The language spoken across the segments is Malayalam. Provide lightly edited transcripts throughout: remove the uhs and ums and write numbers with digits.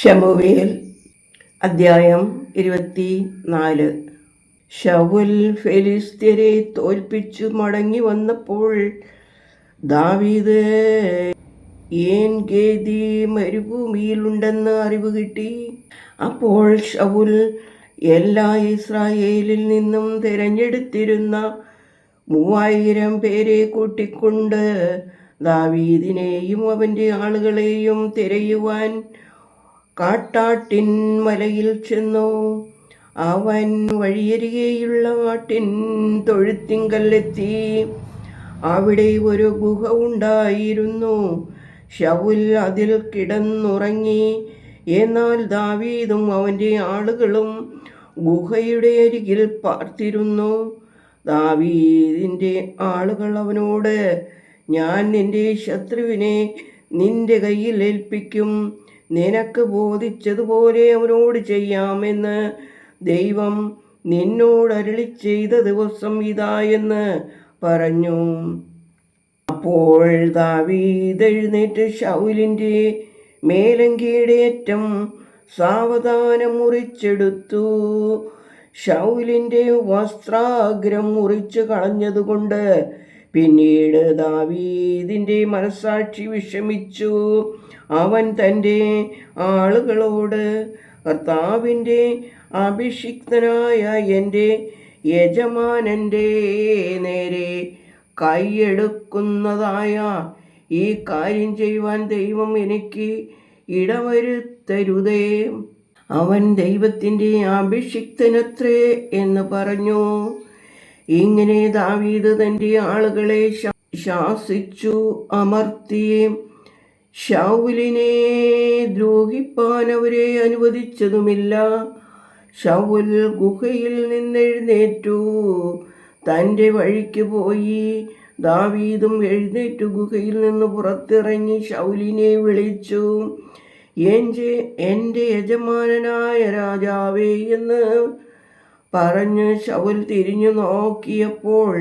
ശമൂവേൽ അദ്ധ്യായം 24. ശൗൽ ഫെലിസ്ത്യരെ തോൽപ്പിച്ചു മടങ്ങി വന്നപ്പോൾ ദാവീദ് ഏൻഗേദി മരുഭൂമിയിലുണ്ടെന്ന് അറിവ് കിട്ടി. അപ്പോൾ ശൗൽ എല്ലാ ഇസ്രായേലിൽ നിന്നും തിരഞ്ഞെടുത്തിരുന്ന 3000 പേരെ കൂട്ടിക്കൊണ്ട് ദാവീദിനെയും അവൻ്റെ ആളുകളെയും തിരയുവാൻ കാട്ടാട്ടിൻ മലയിൽ ചെന്നു. അവൻ വഴിയരികെയുള്ള ആട്ടിൻ തൊഴുത്തിങ്കലെത്തി. അവിടെ ഒരു ഗുഹ ഉണ്ടായിരുന്നു. ശൗൽ അതിൽ കിടന്നുറങ്ങി. എന്നാൽ ദാവീദും അവൻ്റെ ആളുകളും ഗുഹയുടെ അരികിൽ പാർത്തിരുന്നു. ദാവീദിൻ്റെ ആളുകൾ അവനോട്, ഞാൻ നിന്റെ ശത്രുവിനെ നിന്റെ കയ്യിൽ ഏൽപ്പിക്കും, നിനക്ക് ബോധിച്ചതുപോലെ അവനോട് ചെയ്യാമെന്ന് ദൈവം നിന്നോട് അരുളി ചെയ്ത ദിവസം ഇതാ എന്ന് പറഞ്ഞു. അപ്പോൾ ദാവീദ് എഴുന്നേറ്റ് ശൗലിൻ്റെ മേലങ്കിയുടെ അറ്റം സാവധാനം മുറിച്ചെടുത്തു. ശൗലിൻ്റെ വസ്ത്രാഗ്രം മുറിച്ചു കളഞ്ഞതുകൊണ്ട് പിന്നീട് ദാവീദിൻ്റെ മനസ്സാക്ഷി വിഷമിച്ചു. അവൻ തൻ്റെ ആളുകളോട്, കർത്താവിൻ്റെ അഭിഷിക്തനായ എൻ്റെ യജമാനൻ്റെ നേരെ കൈയെടുക്കുന്നതായ ഈ കാര്യം ചെയ്യുവാൻ ദൈവം എനിക്ക് ഇടവരുത്തരുതേ. അവൻ ദൈവത്തിൻ്റെ അഭിഷിക്തനത്രേ എന്ന് പറഞ്ഞു. ഇങ്ങനെ ദാവീദ് തൻ്റെ ആളുകളെ ശാസിച്ചു അമർത്തി. ശൗലിനെ ദ്രോഹിപ്പാൻ അവരെ അനുവദിച്ചതുമില്ല. ശൗൽ ഗുഹയിൽ നിന്നെഴുന്നേറ്റു തൻ്റെ വഴിക്ക് പോയി. ദാവീദും എഴുന്നേറ്റു ഗുഹയിൽ നിന്ന് പുറത്തിറങ്ങി ശൗലിനെ വിളിച്ചു, എൻ്റെ യജമാനനായ രാജാവേ എന്ന് പറഞ്ഞ് ശൗൽ തിരിഞ്ഞു നോക്കിയപ്പോൾ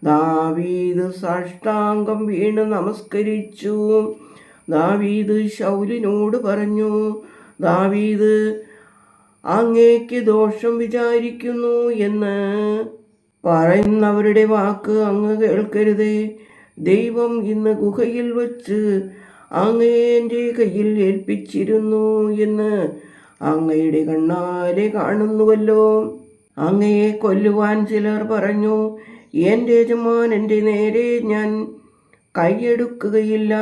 ദാവീദ് സാഷ്ടാംഗം വീണ് നമസ്കരിച്ചു. ദാവീദ് ശൗലിനോട് പറഞ്ഞു, ദാവീദ് അങ്ങേക്ക് ദോഷം വിചാരിക്കുന്നു എന്ന് പറയുന്നവരുടെ വാക്ക് അങ്ങ് കേൾക്കരുതേ. ദൈവം ഇന്ന് ഗുഹയിൽ വച്ച് അങ്ങയെ എൻ്റെ കയ്യിൽ ഏൽപ്പിച്ചിരുന്നു എന്ന് അങ്ങയുടെ കണ്ണാലെ കാണുന്നുവല്ലോ. അങ്ങയെ കൊല്ലുവാൻ ചിലർ പറഞ്ഞു, എൻ്റെ യജമാനൻ്റെ നേരെ ഞാൻ കൈയെടുക്കുകയില്ല,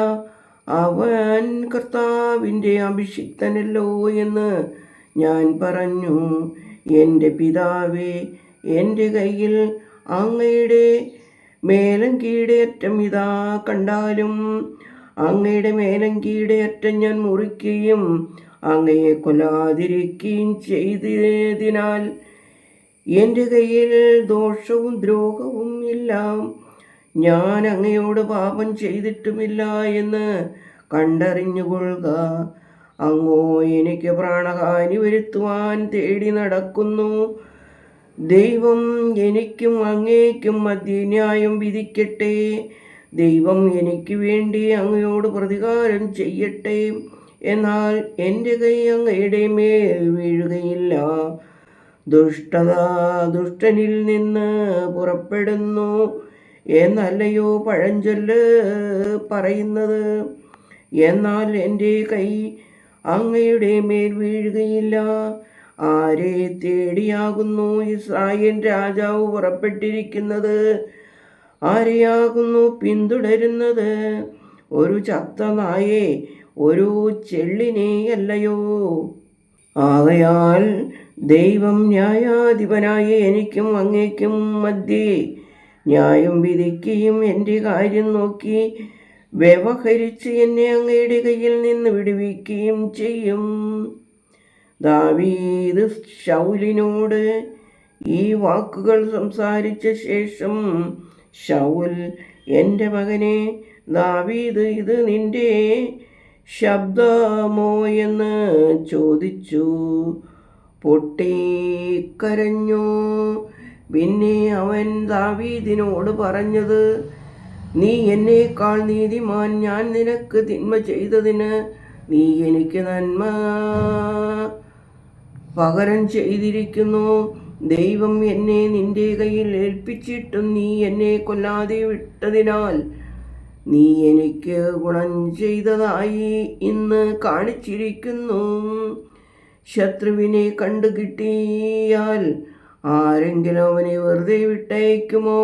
അവൻ കർത്താവിൻ്റെ അഭിഷിക്തനല്ലോ എന്ന് ഞാൻ പറഞ്ഞു. എൻ്റെ പിതാവേ, എൻ്റെ കയ്യിൽ അങ്ങയുടെ മേലങ്കിയുടെ അറ്റം ഇതാ കണ്ടാലും അങ്ങയുടെ മേലങ്കിയുടെ അറ്റം ഞാൻ മുറിക്കുകയും അങ്ങയെ കൊല്ലാതിരിക്കുകയും ചെയ്തതിനാൽ എൻ്റെ കയ്യിൽ ദോഷവും ദ്രോഹവും ഇല്ല. ഞാൻ അങ്ങയോട് പാപം ചെയ്തിട്ടുമില്ല എന്ന് കണ്ടറിഞ്ഞുകൊള്ളുക. അങ്ങോ എനിക്ക് പ്രാണഹാനി വരുത്തുവാൻ തേടി നടക്കുന്നു. ദൈവം എനിക്കും അങ്ങേക്കും മധ്യേ ന്യായം വിധിക്കട്ടെ. ദൈവം എനിക്ക് വേണ്ടി അങ്ങയോട് പ്രതികാരം ചെയ്യട്ടെ. എന്നാൽ എൻ്റെ കൈ അങ്ങയുടെ മേൽ വീഴുകയില്ല. ദുഷ്ടനിൽ നിന്ന് പുറപ്പെടുന്നു എന്നല്ലയോ പഴഞ്ചൊല്ല് പറയുന്നത്. എന്നാൽ എൻ്റെ കൈ അങ്ങയുടെ മേൽ വീഴുകയില്ല. ആരെ തേടിയാകുന്നു ഇസ്രായേൽ രാജാവ് പുറപ്പെട്ടിരിക്കുന്നത്? ആരെയാകുന്നു പിന്തുടരുന്നത്? ഒരു ചത്ത നായെ, ഒരു ചെള്ളിനെ അല്ലയോ? ആകയാൽ ദൈവം ന്യായാധിപനായ എനിക്കും അങ്ങേക്കും മധ്യേ ന്യായം വിധിക്കുകയും എൻ്റെ കാര്യം നോക്കി വ്യവഹരിച്ച് എന്നെ അങ്ങയുടെ കയ്യിൽ നിന്ന് വിടുവിക്കുകയും ചെയ്യും. ദാവീദ് ശൗലിനോട് ഈ വാക്കുകൾ സംസാരിച്ച ശേഷം ശൗൽ, എൻ്റെ മകനെ ദാവീദ്, ഇത് നിന്റെ ശബ്ദമോ എന്ന് ചോദിച്ചു. പൊട്ടിക്കരഞ്ഞു. പിന്നെ അവൻ ദാവീദിനോട് പറഞ്ഞത്, നീ എന്നേക്കാൾ നീതിമാൻ. ഞാൻ നിനക്ക് തിന്മ ചെയ്തതിന് നീ എനിക്ക് നന്മ പകരം ചെയ്തിരിക്കുന്നു. ദൈവം എന്നെ നിന്റെ കയ്യിൽ ഏൽപ്പിച്ചിട്ടും നീ എന്നെ കൊല്ലാതെ വിട്ടതിനാൽ നീ എനിക്ക് ഗുണം ചെയ്തതായി ഇന്ന് കാണിച്ചിരിക്കുന്നു. ശത്രുവിനെ കണ്ടുകിട്ടിയാൽ ആരെങ്കിലും അവനെ വെറുതെ വിട്ടയക്കുമോ?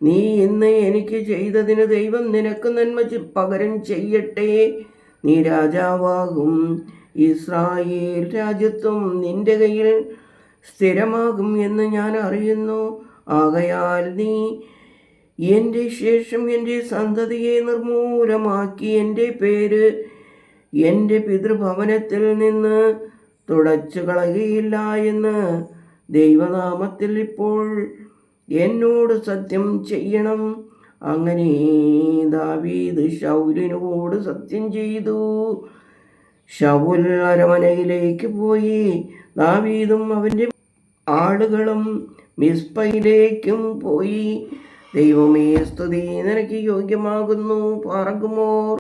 നീ ഇന്ന് എനിക്ക് ചെയ്തതിന് ദൈവം നിനക്ക് നന്മ പകരം ചെയ്യട്ടെ. നീ രാജാവാകും. ഇസ്രായേൽ രാജ്യത്വം നിന്റെ കയ്യിൽ സ്ഥിരമാകും എന്ന് ഞാൻ അറിയുന്നു. ആകയാൽ നീ എൻ്റെ ശേഷം എൻ്റെ സന്തതിയെ നിർമൂലമാക്കി എൻ്റെ പേര് എൻ്റെ പിതൃഭവനത്തിൽ നിന്ന് തുടച്ചു കളയുകയില്ല എന്ന് ദൈവനാമത്തിൽ ഇപ്പോൾ എന്നോട് സത്യം ചെയ്യണം. അങ്ങനെ ദാവീദ് ശൗലിനോട് സത്യം ചെയ്തു. ശൗൽ അരമനയിലേക്ക് പോയി. ദാവീദും അവൻ്റെ ആളുകളും മിസ്പയിലേക്കും പോയി. ദൈവമേ, സ്തുതി നിനക്ക് യോഗ്യമാകുന്നു. പാർക്കുമോർ.